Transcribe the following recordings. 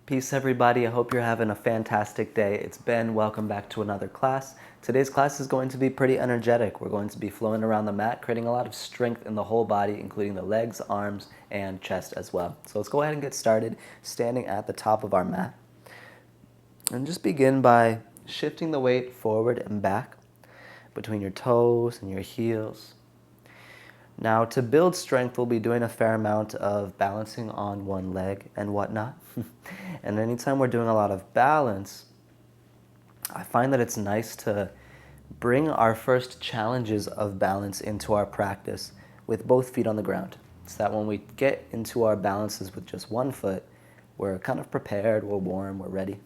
Peace, everybody. I hope you're having a fantastic day. It's Ben. Welcome back to another class. Today's class is going to be pretty energetic. We're going to be flowing around the mat, creating a lot of strength in the whole body, including the legs, arms, and chest as well. So let's go ahead and get started, standing at the top of our mat. And just begin by shifting the weight forward and back between your toes and your heels. Now, to build strength, we'll be doing a fair amount of balancing on one leg and whatnot. And anytime we're doing a lot of balance, I find that it's nice to bring our first challenges of balance into our practice with both feet on the ground. So that when we get into our balances with just one foot, we're kind of prepared, we're warm, we're ready.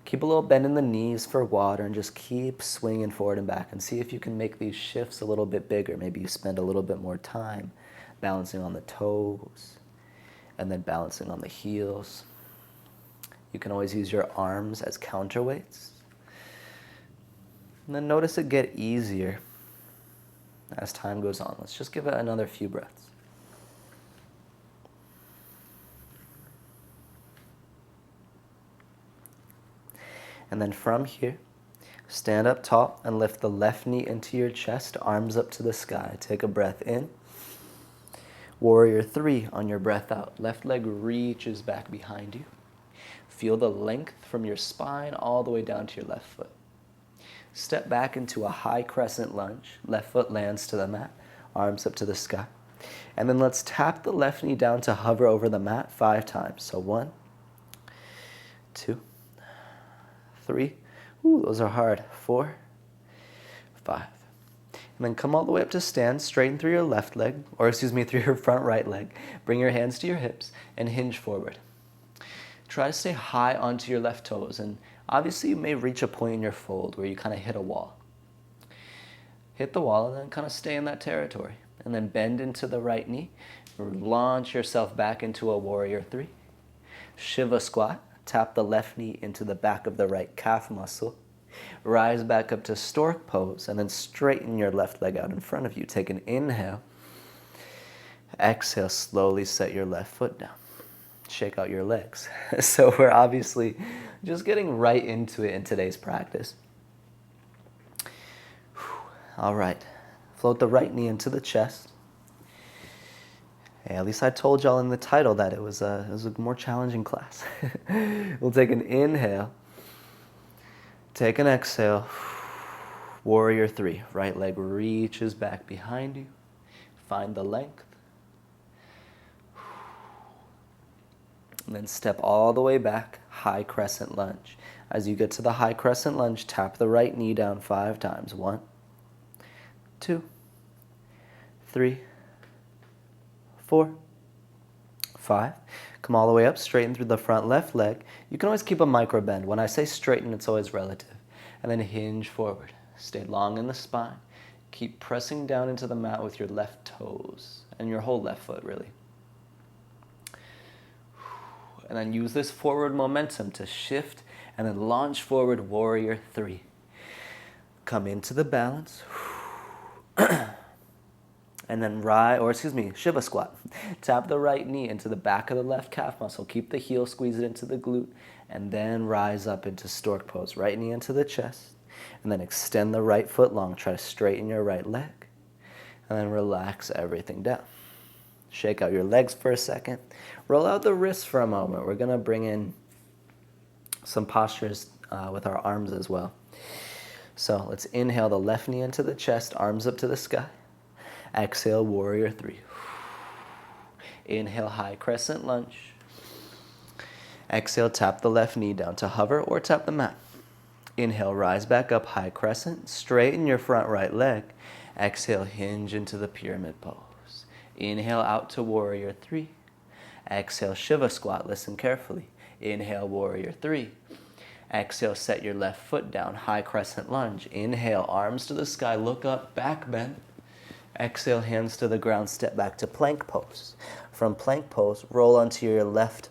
Keep a little bend in the knees for water and just keep swinging forward and back and see if you can make these shifts a little bit bigger. Maybe you spend a little bit more time balancing on the toes and then balancing on the heels. You can always use your arms as counterweights. And then notice it get easier as time goes on. Let's just give it another few breaths. And then from here, stand up tall and lift the left knee into your chest, arms up to the sky. Take a breath in. Warrior 3 on your breath out. Left leg reaches back behind you. Feel the length from your spine all the way down to your left foot. Step back into a high crescent lunge. Left foot lands to the mat, arms up to the sky. And then let's tap the left knee down to hover over the mat 5 times. So 1, 2, 3, ooh, those are hard, 4, 5. And then come all the way up to stand, straighten through your left leg, through your front right leg. Bring your hands to your hips and hinge forward. Try to stay high onto your left toes, and obviously you may reach a point in your fold where you kind of hit a wall. Hit the wall and then kind of stay in that territory. And then bend into the right knee, launch yourself back into a warrior 3. Shiva squat. Tap the left knee into the back of the right calf muscle. Rise back up to stork pose and then straighten your left leg out in front of you. Take an inhale. Exhale, slowly set your left foot down. Shake out your legs. So we're obviously just getting right into it in today's practice. All right. Float the right knee into the chest. Hey, at least I told y'all in the title that it was a more challenging class. We'll take an inhale. Take an exhale. Warrior 3. Right leg reaches back behind you. Find the length. And then step all the way back. High crescent lunge. As you get to the high crescent lunge, tap the right knee down 5 times. 1, 2, 3, 4, 5. Come all the way up, straighten through the front left leg. You can always keep a micro bend. When I say straighten, it's always relative. And then hinge forward. Stay long in the spine. Keep pressing down into the mat with your left toes and your whole left foot, really. And then use this forward momentum to shift and then launch forward, warrior 3. Come into the balance. And then Shiva squat. Tap the right knee into the back of the left calf muscle. Keep the heel, squeeze it into the glute, and then rise up into stork pose. Right knee into the chest, and then extend the right foot long. Try to straighten your right leg, and then relax everything down. Shake out your legs for a second. Roll out the wrists for a moment. We're gonna bring in some postures with our arms as well. So let's inhale the left knee into the chest, arms up to the sky. Exhale, warrior 3. Inhale, high crescent lunge. Exhale, tap the left knee down to hover or tap the mat. Inhale, rise back up, high crescent. Straighten your front right leg. Exhale, hinge into the pyramid pose. Inhale, out to warrior 3. Exhale, Shiva squat. Listen carefully. Inhale, warrior 3. Exhale, set your left foot down, high crescent lunge. Inhale, arms to the sky, look up, back bend. Exhale, hands to the ground, step back to plank pose. From plank pose, roll onto your left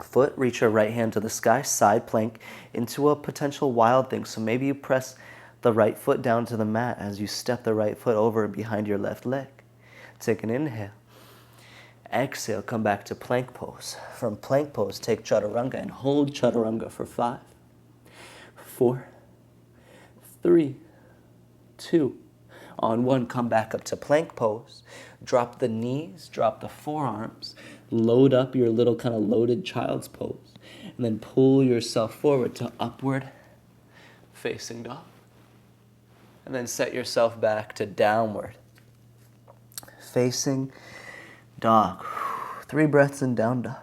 foot, reach your right hand to the sky, side plank into a potential wild thing. So maybe you press the right foot down to the mat as you step the right foot over behind your left leg. Take an inhale. Exhale, come back to plank pose. From plank pose, take chaturanga and hold chaturanga for 5, 4, 3, 2. On 1, come back up to plank pose. Drop the knees, drop the forearms, load up your little kind of loaded child's pose, and then pull yourself forward to upward facing dog. And then set yourself back to downward facing dog. 3 breaths in down dog.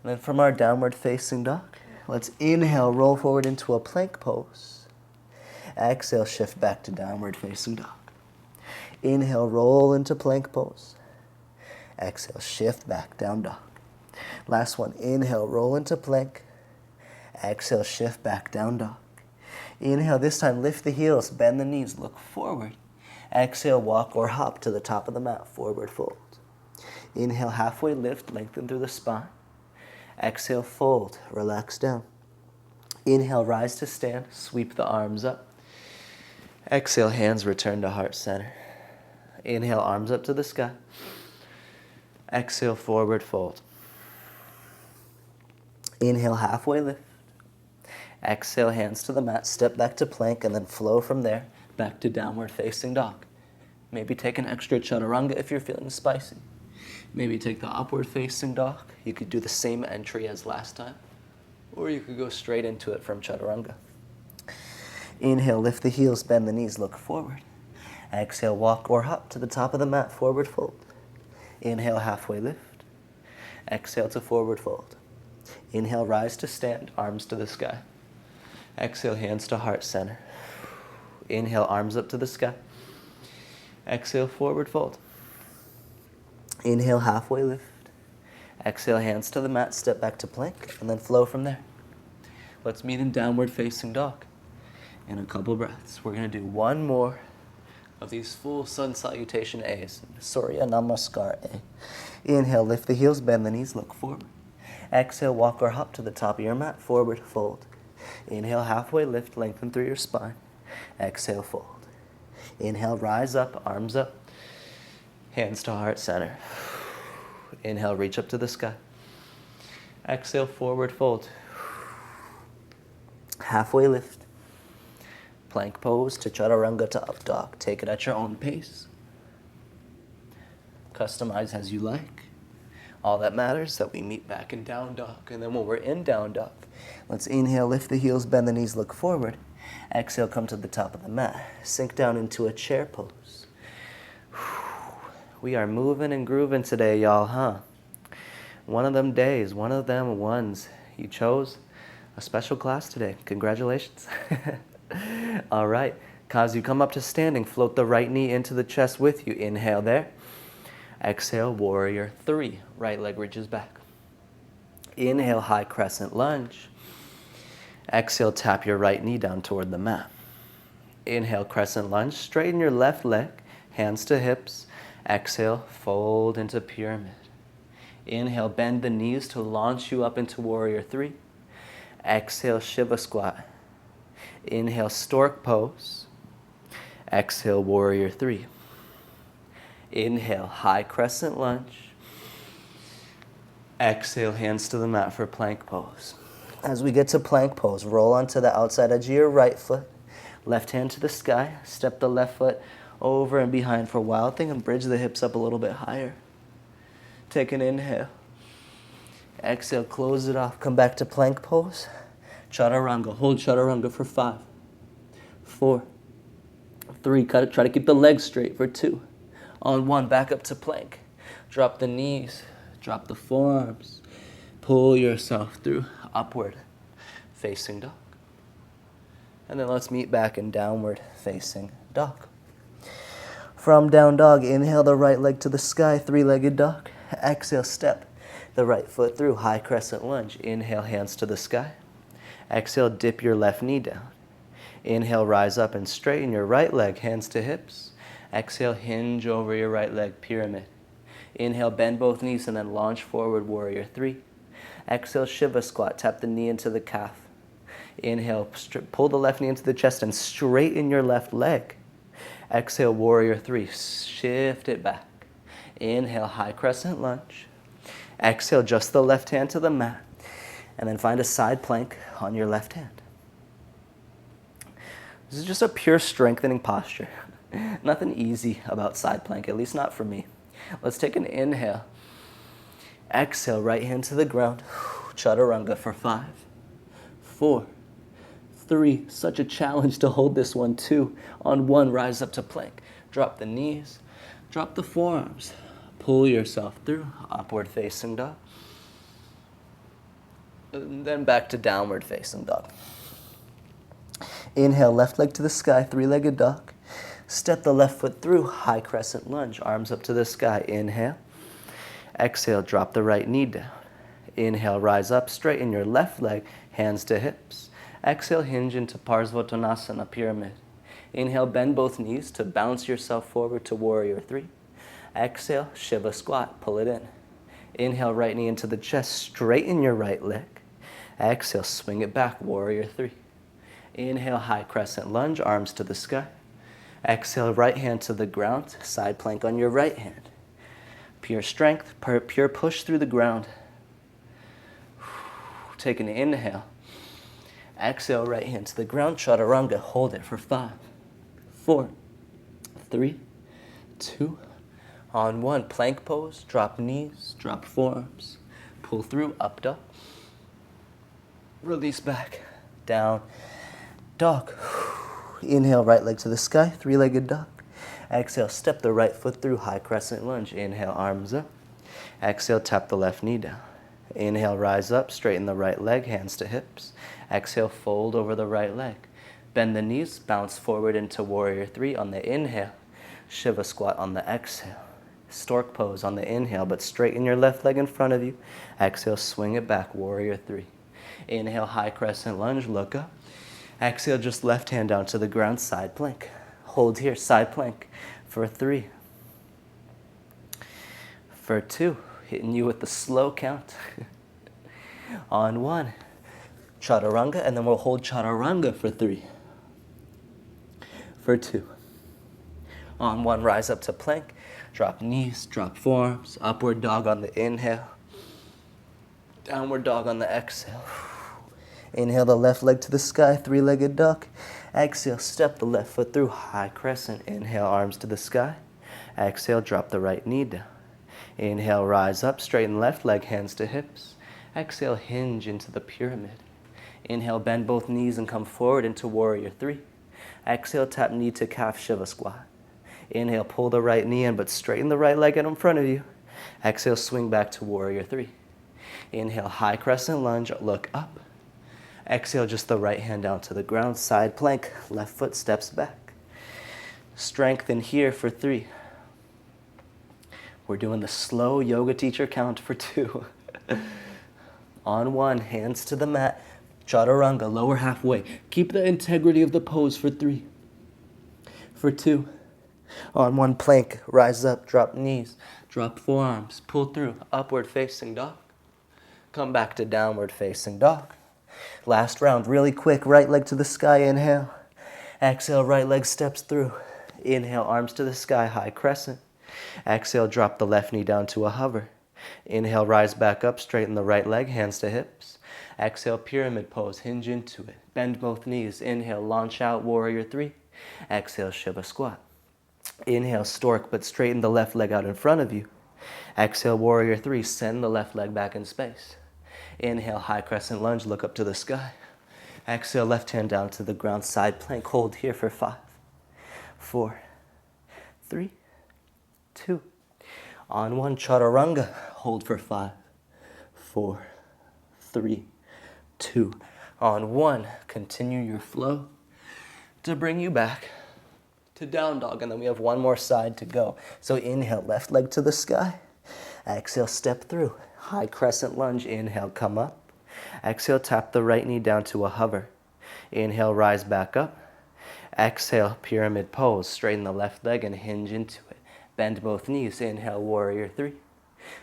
And then from our downward facing dog, let's inhale, roll forward into a plank pose. Exhale, shift back to downward facing dog. Inhale, roll into plank pose. Exhale, shift back, down dog. Last one, inhale, roll into plank. Exhale, shift back, down dog. Inhale, this time lift the heels, bend the knees, look forward. Exhale, walk or hop to the top of the mat, forward fold. Inhale, halfway lift, lengthen through the spine. Exhale, fold, relax down. Inhale, rise to stand, sweep the arms up. Exhale, hands return to heart center. Inhale, arms up to the sky. Exhale, forward fold. Inhale, halfway lift. Exhale, hands to the mat, step back to plank, and then flow from there back to downward facing dog. Maybe take an extra chaturanga if you're feeling spicy. Maybe take the upward facing dog. You could do the same entry as last time, or you could go straight into it from chaturanga. Inhale, lift the heels, bend the knees, look forward. Exhale, walk or hop to the top of the mat, forward fold. Inhale, halfway lift. Exhale to forward fold. Inhale, rise to stand, arms to the sky. Exhale, hands to heart center. Inhale, arms up to the sky. Exhale, forward fold. Inhale, halfway lift. Exhale, hands to the mat, step back to plank, and then flow from there. Let's meet in downward facing dog. In a couple breaths, we're going to do one more of these full sun salutation A's. Surya Namaskar A. Inhale, lift the heels, bend the knees, look forward. Exhale, walk or hop to the top of your mat, forward fold. Inhale, halfway lift, lengthen through your spine. Exhale, fold. Inhale, rise up, arms up, hands to heart center. Inhale, reach up to the sky. Exhale, forward fold. Halfway lift. Plank pose to chaturanga to up dog. Take it at your own pace. Customize as you like. All that matters is that we meet back in down dog. And then when we're in down dog, let's inhale, lift the heels, bend the knees, look forward. Exhale, come to the top of the mat. Sink down into a chair pose. We are moving and grooving today, y'all, huh? One of them days, one of them ones. You chose a special class today. Congratulations. All right. As you come up to standing, float the right knee into the chest with you. Inhale there. Exhale, warrior 3. Right leg reaches back. Inhale, high crescent lunge. Exhale, tap your right knee down toward the mat. Inhale, crescent lunge. Straighten your left leg, hands to hips. Exhale, fold into pyramid. Inhale, bend the knees to launch you up into warrior 3. Exhale, Shiva squat. Inhale, stork pose. Exhale, warrior 3. Inhale, high crescent lunge. Exhale, hands to the mat for plank pose. As we get to plank pose, roll onto the outside edge of your right foot. Left hand to the sky. Step the left foot over and behind for wild thing and bridge the hips up a little bit higher. Take an inhale. Exhale, close it off. Come back to plank pose. Chaturanga. Hold chaturanga for 5, 4, 3. Try to keep the legs straight for 2. On 1, back up to plank. Drop the knees. Drop the forearms. Pull yourself through upward facing dog. And then let's meet back in downward facing dog. From down dog, inhale the right leg to the sky, 3-legged dog. Exhale, step the right foot through, high crescent lunge. Inhale, hands to the sky. Exhale, dip your left knee down. Inhale, rise up and straighten your right leg, hands to hips. Exhale, hinge over your right leg, pyramid. Inhale, bend both knees and then launch forward, warrior 3. Exhale, Shiva squat, tap the knee into the calf. Inhale, pull the left knee into the chest and straighten your left leg. Exhale, warrior three, shift it back. Inhale, high crescent lunge. Exhale, just the left hand to the mat. And then find a side plank on your left hand. This is just a pure strengthening posture. Nothing easy about side plank, at least not for me. Let's take an inhale. Exhale, right hand to the ground. Chaturanga for 5, 4, 3. Such a challenge to hold this one. 2. On 1, rise up to plank. Drop the knees, drop the forearms. Pull yourself through, upward facing dog. And then back to downward facing dog. Inhale, left leg to the sky, 3-legged dog. Step the left foot through, high crescent lunge, arms up to the sky. Inhale. Exhale, drop the right knee down. Inhale, rise up, straighten your left leg, hands to hips. Exhale, hinge into Parsvottanasana, pyramid. Inhale, bend both knees to bounce yourself forward to warrior three. Exhale, Shiva squat, pull it in. Inhale, right knee into the chest, straighten your right leg. Exhale, swing it back, warrior three. Inhale, high crescent lunge, arms to the sky. Exhale, right hand to the ground, side plank on your right hand. Pure strength, pure push through the ground. Take an inhale. Exhale, right hand to the ground, chaturanga. Hold it for 5, 4, 3, 2. On 1, plank pose, drop knees, drop forearms. Pull through, up dog. Release back, down, dog. Inhale, right leg to the sky, 3-legged dog. Exhale, step the right foot through, high crescent lunge. Inhale, arms up. Exhale, tap the left knee down. Inhale, rise up, straighten the right leg, hands to hips. Exhale, fold over the right leg. Bend the knees, bounce forward into warrior three on the inhale. Shiva squat on the exhale. Stork pose on the inhale, but straighten your left leg in front of you. Exhale, swing it back, warrior three. Inhale, high crescent lunge, look up. Exhale, just left hand down to the ground, side plank. Hold here, side plank for 3. For 2, hitting you with the slow count. On 1, chaturanga, and then we'll hold chaturanga for 3. For 2. On 1, rise up to plank. Drop knees, drop forearms. Upward dog on the inhale. Downward dog on the exhale. Inhale the left leg to the sky, 3-legged dog. Exhale, step the left foot through, high crescent. Inhale, arms to the sky. Exhale, drop the right knee down. Inhale, rise up, straighten left leg, hands to hips. Exhale, hinge into the pyramid. Inhale, bend both knees and come forward into warrior three. Exhale, tap knee to calf, Shiva squat. Inhale, pull the right knee in, but straighten the right leg out in front of you. Exhale, swing back to warrior three. Inhale, high crescent lunge, look up. Exhale, just the right hand down to the ground, side plank, left foot steps back. Strengthen here for 3. We're doing the slow yoga teacher count for 2. On 1, hands to the mat, chaturanga, lower halfway. Keep the integrity of the pose for 3. For 2. On 1, plank, rise up, drop knees, drop forearms, pull through, upward facing dog. Come back to downward facing dog. Last round, really quick, right leg to the sky, inhale. Exhale, right leg steps through. Inhale, arms to the sky, high crescent. Exhale, drop the left knee down to a hover. Inhale, rise back up, straighten the right leg, hands to hips. Exhale, pyramid pose, hinge into it. Bend both knees. Inhale, launch out, warrior three. Exhale, Shiva squat. Inhale, stork, but straighten the left leg out in front of you. Exhale, warrior three, send the left leg back in space. Inhale, high crescent lunge, look up to the sky. Exhale, left hand down to the ground, side plank. Hold here for 5, 4, 3, 2. On 1, chaturanga. Hold for 5, 4, 3, 2. On 1, continue your flow to bring you back to down dog. And then we have one more side to go. So inhale, left leg to the sky. Exhale, step through. High crescent lunge. Inhale, come up. Exhale, tap the right knee down to a hover. Inhale, rise back up. Exhale, pyramid pose. Straighten the left leg and hinge into it. Bend both knees. Inhale, warrior three.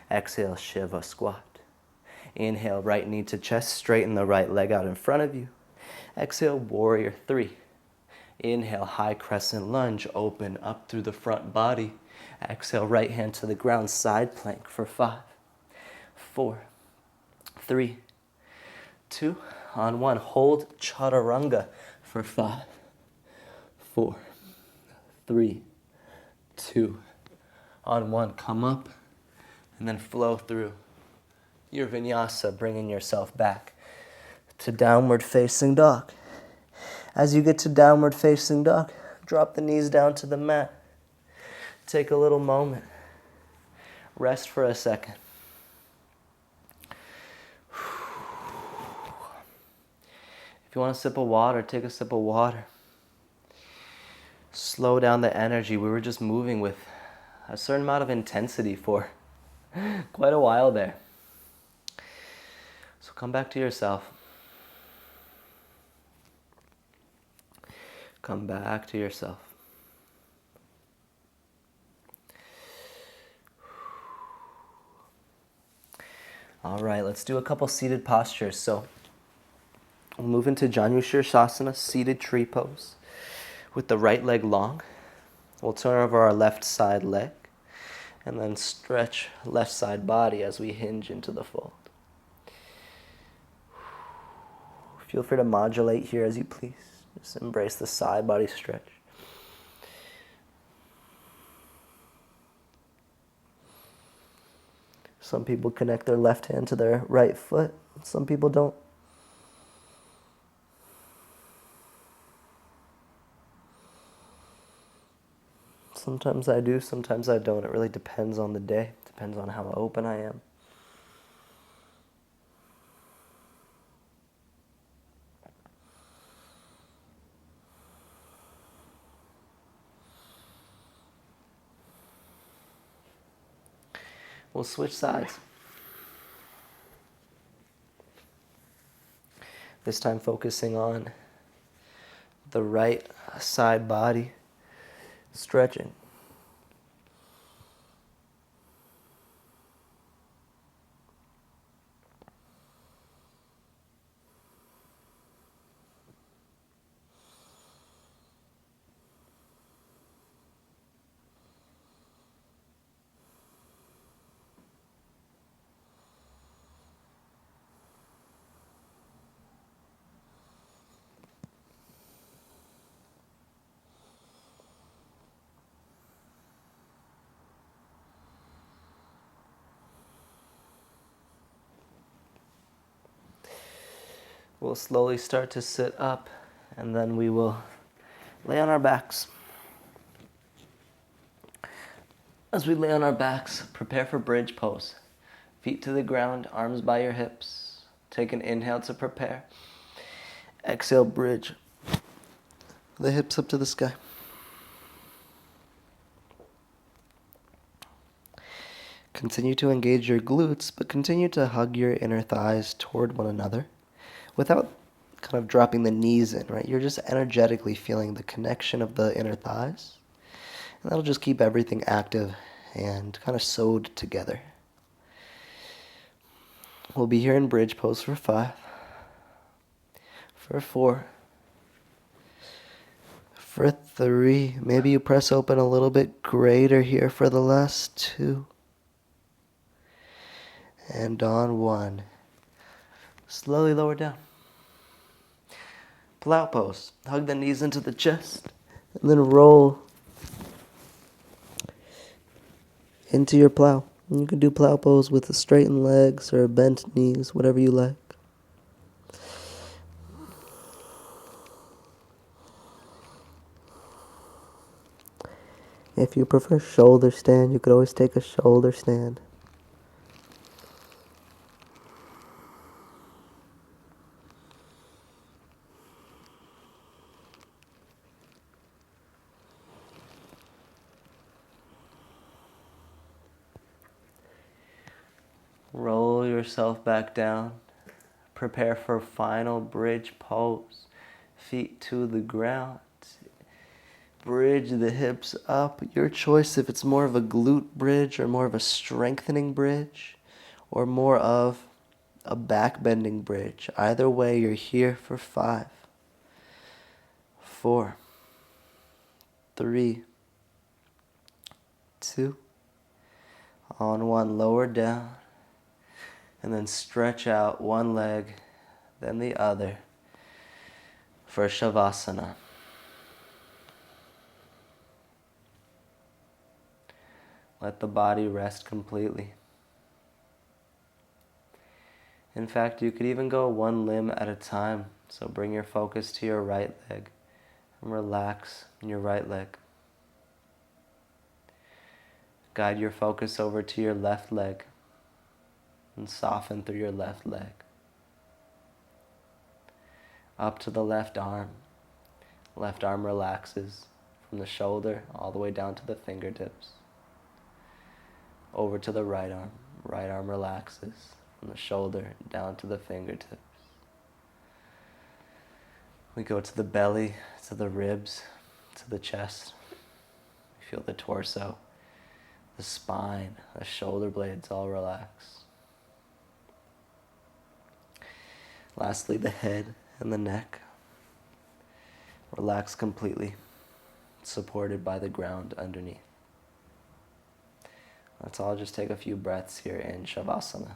Exhale, Shiva squat. Inhale, right knee to chest. Straighten the right leg out in front of you. Exhale, warrior three. Inhale, high crescent lunge, open up through the front body. Exhale, right hand to the ground, side plank for 5, 4, 3, 2, on 1. Hold chaturanga for 5, 4, 3, 2, on 1. Come up and then flow through your vinyasa, bringing yourself back to downward facing dog. As you get to downward facing dog, drop the knees down to the mat. Take a little moment. Rest for a second. If you want a sip of water, take a sip of water. Slow down the energy. We were just moving with a certain amount of intensity for quite a while there. So come back to yourself. Come back to yourself. All right, let's do a couple seated postures. So we'll move into Janushirsasana, seated tree pose. With the right leg long, we'll turn over our left side leg and then stretch left side body as we hinge into the fold. Feel free to modulate here as you please. Just embrace the side body stretch. Some people connect their left hand to their right foot. Some people don't. Sometimes I do, sometimes I don't. It really depends on the day. Depends on how open I am. We'll switch sides. This time focusing on the right side body, stretching. We'll slowly start to sit up, and then we will lay on our backs. As we lay on our backs, prepare for bridge pose. Feet to the ground, arms by your hips. Take an inhale to prepare. Exhale, bridge. The hips up to the sky. Continue to engage your glutes, but continue to hug your inner thighs toward one another without kind of dropping the knees in, right? You're just energetically feeling the connection of the inner thighs. And that'll just keep everything active and kind of sewed together. We'll be here in bridge pose for 5, for 4, for 3. Maybe you press open a little bit greater here for the last 2. And on 1. Slowly lower down. Plow pose. Hug the knees into the chest. And then roll into your plow. And you can do plow pose with the straightened legs or bent knees, whatever you like. If you prefer shoulder stand, you could always take a shoulder stand. Roll yourself back down. Prepare for final bridge pose. Feet to the ground. Bridge the hips up. Your choice if it's more of a glute bridge or more of a strengthening bridge or more of a back bending bridge. Either way, you're here for 5. 4, 3, 2, on 1, lower down, and then stretch out one leg, then the other for Savasana. Let the body rest completely. In fact, you could even go one limb at a time. So bring your focus to your right leg and relax in your right leg. Guide your focus over to your left leg and soften through your left leg. Up to the left arm. Left arm relaxes from the shoulder all the way down to the fingertips. Over to the right arm. Right arm relaxes from the shoulder down to the fingertips. We go to the belly, to the ribs, to the chest. We feel the torso, the spine, the shoulder blades all relax. Lastly, the head and the neck. Relax completely, supported by the ground underneath. Let's all just take a few breaths here in Savasana.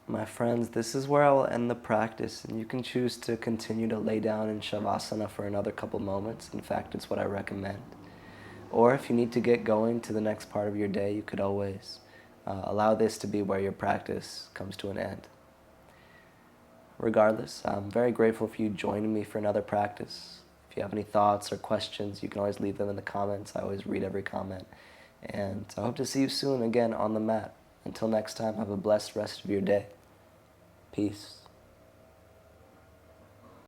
My friends, this is where I will end the practice, and you can choose to continue to lay down in Savasana for another couple moments. In fact, it's what I recommend. Or if you need to get going to the next part of your day, you could always allow this to be where your practice comes to an end. Regardless, I'm very grateful for you joining me for another practice. If you have any thoughts or questions, you can always leave them in the comments. I always read every comment. And I hope to see you soon again on the mat. Until next time, have a blessed rest of your day. Peace.